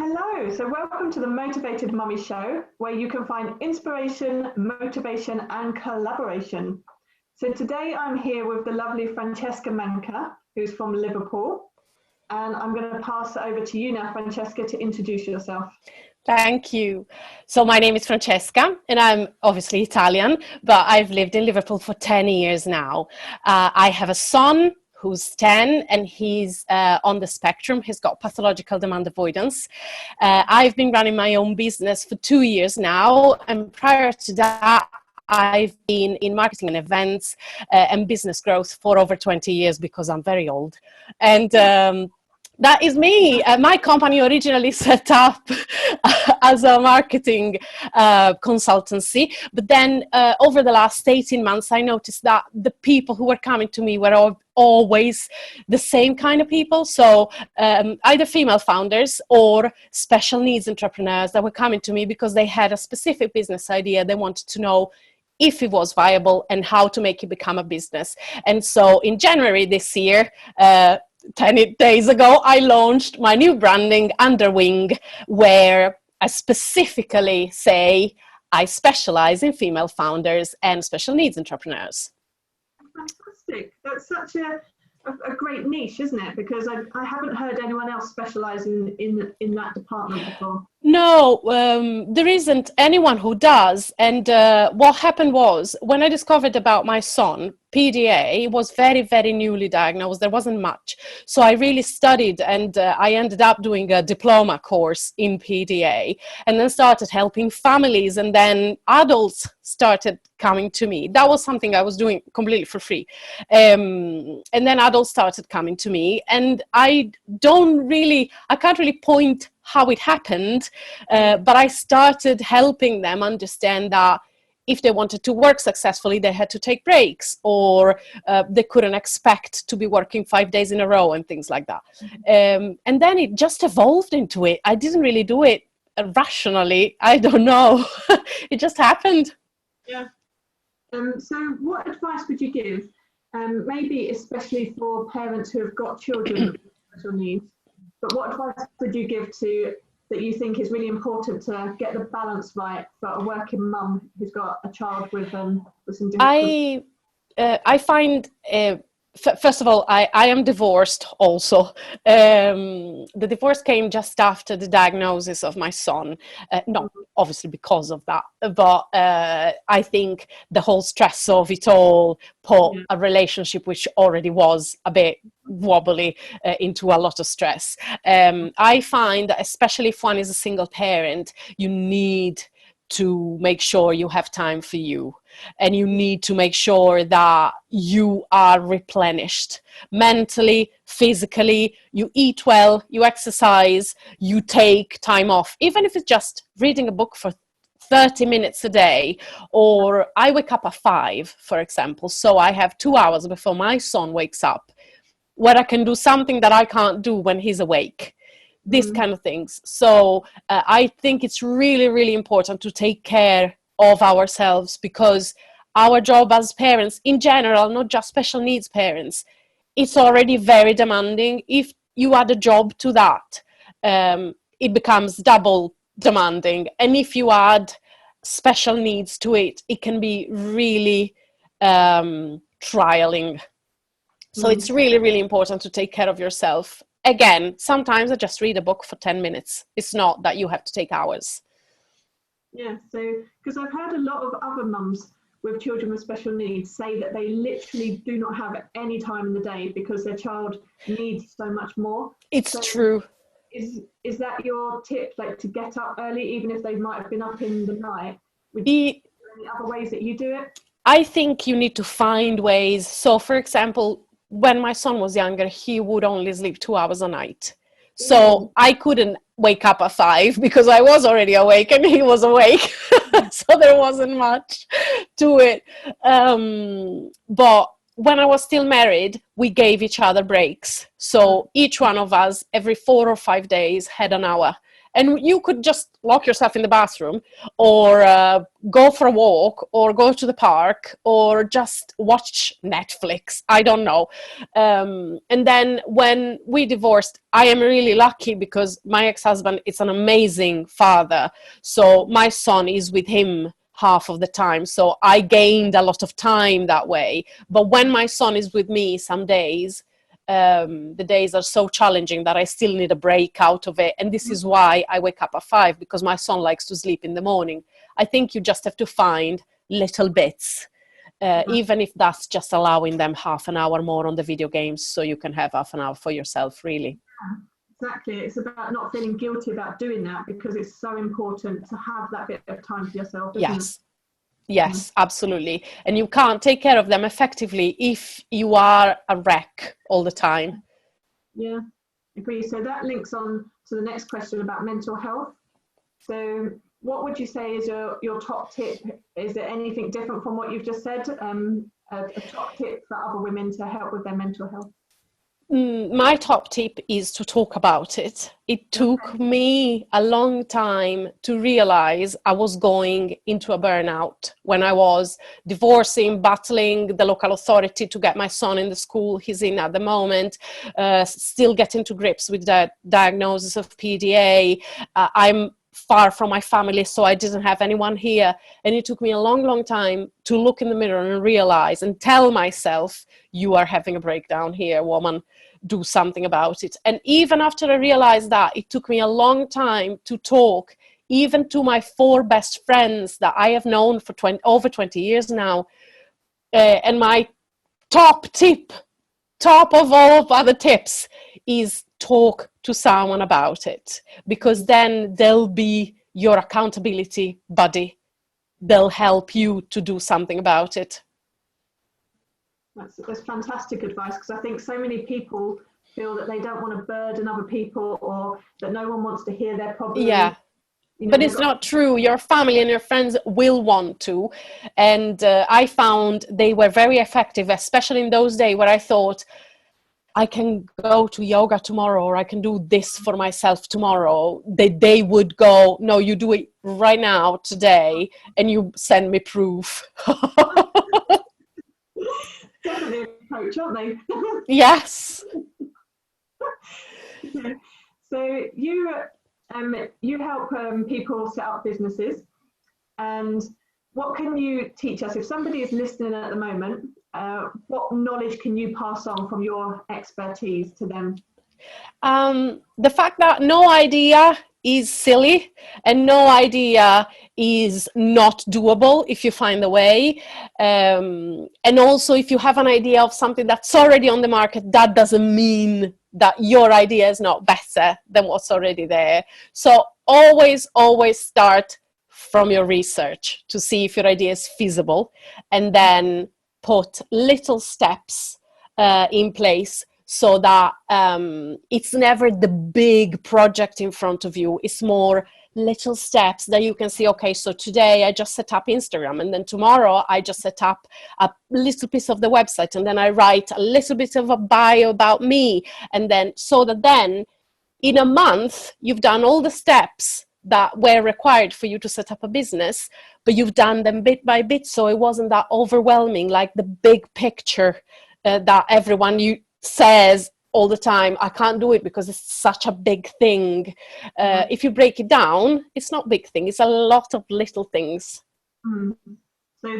Hello, so welcome to the Motivated Mummies Show, where you can find inspiration, motivation, and collaboration. So today I'm here with the lovely Francesca Manca, who's from Liverpool, and I'm going to pass it over to you now, Francesca, to introduce yourself. Thank you. So my name is Francesca, and I'm obviously Italian, but I've lived in Liverpool for 10 years now. I have a son who's 10 and he's on the spectrum. He's got pathological demand avoidance. I've been running my own business for 2 years now, and prior to that I've been in marketing and events and business growth for over 20 years because I'm very old. And that is me. My company originally set up as a marketing consultancy, but then over the last 18 months, I noticed that the people who were coming to me were always the same kind of people. So either female founders or special needs entrepreneurs that were coming to me because they had a specific business idea. They wanted to know if it was viable and how to make it become a business. And so in January this year, 10 days ago, I launched my new branding, Underwing, where I specifically say I specialize in female founders and special needs entrepreneurs. Fantastic. That's such a great niche, isn't it? Because I haven't heard anyone else specializing in that department before. No, there isn't anyone who does. And what happened was, when I discovered about my son, PDA was very, very newly diagnosed. There wasn't much. So I really studied, and I ended up doing a diploma course in PDA, and then started helping families, and then adults started coming to me. That was something I was doing completely for free. And then adults started coming to me, and I can't really point how it happened, but I started helping them understand that if they wanted to work successfully, they had to take breaks, or they couldn't expect to be working 5 days in a row and things like that. And then it just evolved into it. I didn't really do it rationally. I don't know. It just happened. Yeah. So what advice would you give, maybe especially for parents who have got children with special needs, but what advice would you give that you think is really important to get the balance right for a working mum who's got a child with some difficulties? I find, first of all, I am divorced also. The divorce came just after the diagnosis of my son. Not obviously because of that, but I think the whole stress of it all put a relationship which already was a bit wobbly into a lot of stress. I find that especially if one is a single parent, you need to make sure you have time for you, and you need to make sure that you are replenished mentally, physically, you eat well, you exercise, you take time off, even if it's just reading a book for 30 minutes a day. Or I wake up at 5, for example, so I have 2 hours before my son wakes up where I can do something that I can't do when he's awake. These kind of things. So I think it's really, really important to take care of ourselves, because our job as parents in general, not just special needs parents, it's already very demanding. If you add a job to that, it becomes double demanding. And if you add special needs to it, it can be really trialing. So it's really, really important to take care of yourself. Again, sometimes I just read a book for 10 minutes. It's not that you have to take hours. Yeah, so because I've heard a lot of other mums with children with special needs say that they literally do not have any time in the day because their child needs so much more. It's true. Is that your tip, like to get up early, even if they might have been up in the night? Are there any other ways that you do it? I think you need to find ways. So, for example, when my son was younger, he would only sleep 2 hours a night. So I couldn't wake up at 5 because I was already awake and he was awake. So there wasn't much to it. But when I was still married, we gave each other breaks. So each one of us, every 4 or 5 days, had an hour. And you could just lock yourself in the bathroom, or go for a walk, or go to the park, or just watch Netflix. I don't know. And then when we divorced, I am really lucky because my ex-husband is an amazing father. So my son is with him half of the time. So I gained a lot of time that way. But when my son is with me some days, the days are so challenging that I still need a break out of it. And this is why I wake up at 5, because my son likes to sleep in the morning. I think you just have to find little bits, even if that's just allowing them half an hour more on the video games, so you can have half an hour for yourself, really. Exactly. It's about not feeling guilty about doing that, because it's so important to have that bit of time for yourself. Yes. Yes, absolutely. And you can't take care of them effectively if you are a wreck all the time. Yeah, agree. So that links on to the next question about mental health. So what would you say is your top tip? Is there anything different from what you've just said? A top tip for other women to help with their mental health? My top tip is to talk about it. It took me a long time to realize I was going into a burnout when I was divorcing, battling the local authority to get my son in the school he's in at the moment, still getting to grips with the diagnosis of PDA. I'm far from my family, so I didn't have anyone here. And it took me a long, long time to look in the mirror and realize and tell myself, you are having a breakdown here, woman, do something about it. And even after I realized that, it took me a long time to talk, even to my 4 best friends that I have known for over 20 years now. And my top of all of other tips is talk to someone about it, because then they'll be your accountability buddy. They'll help you to do something about it. That's fantastic advice, because I think so many people feel that they don't want to burden other people, or that no one wants to hear their problems. Yeah. But it's not true. Your family and your friends will want to. And I found they were very effective, especially in those days where I thought, I can go to yoga tomorrow, or I can do this for myself tomorrow. They would go, no, you do it right now, today, and you send me proof. Definitely a coach, aren't they? Yes. So you help people set up businesses, and what can you teach us if somebody is listening at the moment? What knowledge can you pass on from your expertise to them? The fact that no idea is silly, and no idea is not doable if you find a way. And also, if you have an idea of something that's already on the market, that doesn't mean that your idea is not better than what's already there. So always start from your research to see if your idea is feasible, and then put little steps in place, so that it's never the big project in front of you. It's more little steps that you can see, okay, so today I just set up Instagram, and then tomorrow I just set up a little piece of the website, and then I write a little bit of a bio about me, and then so that then in a month you've done all the steps that were required for you to set up a business, but you've done them bit by bit, so it wasn't that overwhelming, like the big picture that everyone says all the time, I can't do it because it's such a big thing. If you break it down, it's not a big thing, it's a lot of little things. So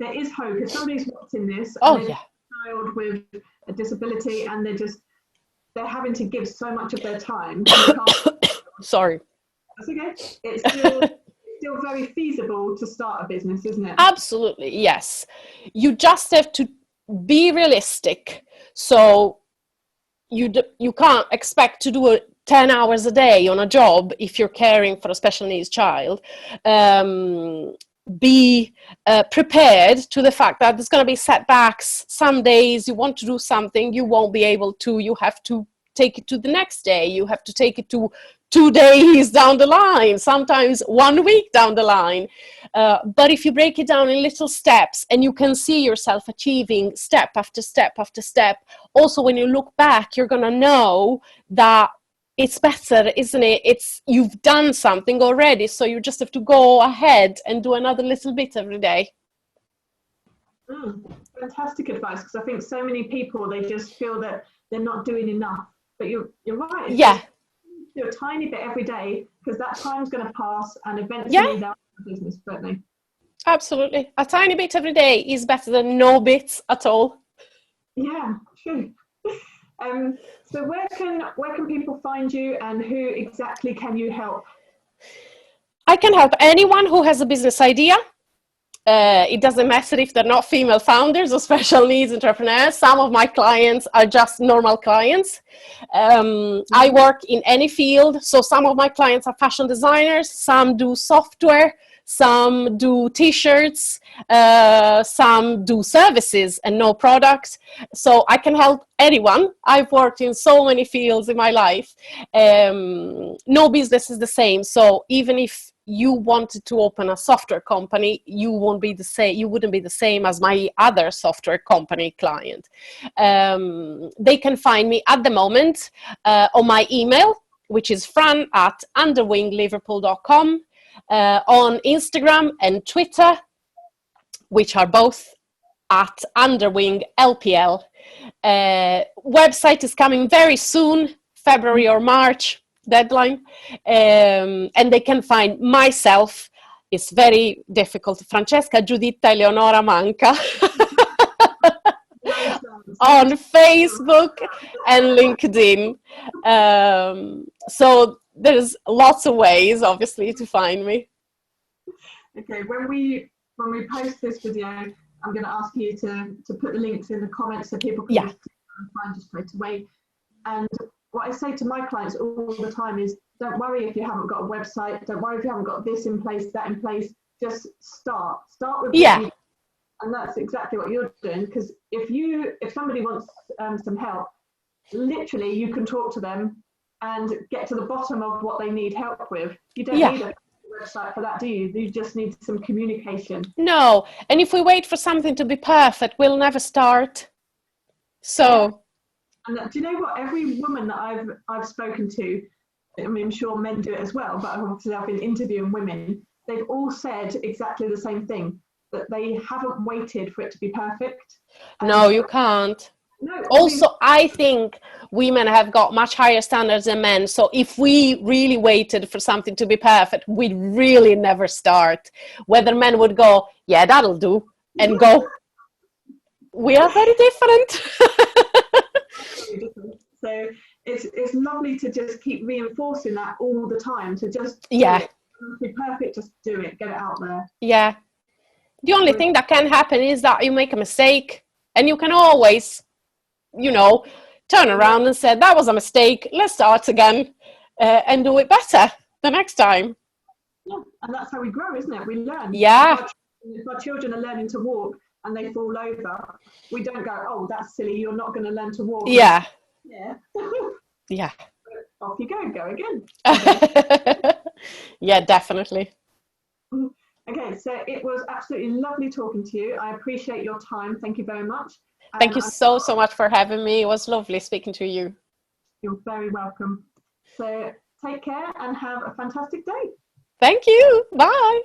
there is hope. If somebody's watching this, and a child with a disability, and they're having to give so much of their time. Sorry. That's okay. It's still very feasible to start a business, isn't it? Absolutely, yes. You just have to be realistic. So you can't expect to do 10 hours a day on a job if you're caring for a special needs child. Be prepared to the fact that there's going to be setbacks. Some days you want to do something, you won't be able to. You have to take it to the next day. You have to take it to 2 days down the line, sometimes 1 week down the line. But if you break it down in little steps, and you can see yourself achieving step after step after step, also when you look back, you're going to know that it's better, isn't it? It's, you've done something already, so you just have to go ahead and do another little bit every day. Fantastic advice, because I think so many people, they just feel that they're not doing enough. But you're right. Yeah. Do a tiny bit every day, because that time's going to pass, and eventually they'll have a business, won't they? Absolutely. A tiny bit every day is better than no bits at all. Yeah, true. So where can people find you, and who exactly can you help? I can help anyone who has a business idea. It doesn't matter if they're not female founders or special needs entrepreneurs. Some of my clients are just normal clients. I work in any field. So some of my clients are fashion designers, some do software, some do t-shirts, some do services and no products. So I can help anyone. I've worked in so many fields in my life. No business is the same. So even if you wanted to open a software company, you wouldn't be the same as my other software company client. They can find me at the moment on my email, which is fran@underwingliverpool.com, on Instagram and Twitter, which are both at underwinglpl. Website is coming very soon, February or March deadline, and they can find myself. It's very difficult. Francesca Giuditta Eleonora Manca on Facebook and LinkedIn. So there's lots of ways, obviously, to find me. Okay, when we post this video, I'm going to ask you to put the links in the comments so people can just find you straight away. And what I say to my clients all the time is, don't worry if you haven't got a website, don't worry if you haven't got this in place, that in place, just start with and that's exactly what you're doing, because if somebody wants some help, literally you can talk to them and get to the bottom of what they need help with. You don't need a website for that, do you? You just need some communication. No, and if we wait for something to be perfect, we'll never start. So and do you know what, every woman that I've spoken to, I mean, I'm sure men do it as well, but obviously I've been interviewing women, they've all said exactly the same thing, that they haven't waited for it to be perfect. No, you can't. No, also, I think women have got much higher standards than men. So if we really waited for something to be perfect, we'd really never start. Whether men would go, yeah, that'll do, and go, we are very different. So it's lovely to just keep reinforcing that all the time, to just be perfect, just do it, get it out there. Yeah. The only thing that can happen is that you make a mistake, and you can always, turn around and say, that was a mistake, let's start again, and do it better the next time. Yeah, and that's how we grow, isn't it? We learn. Yeah. If our children are learning to walk and they fall over, we don't go, oh, that's silly, you're not going to learn to walk. Yeah. Yeah. Yeah. Off you go again. Yeah, definitely. Okay, so it was absolutely lovely talking to you. I appreciate your time. Thank you very much. Thank you so much for having me. It was lovely speaking to you. You're very welcome. So take care and have a fantastic day. Thank you. Bye.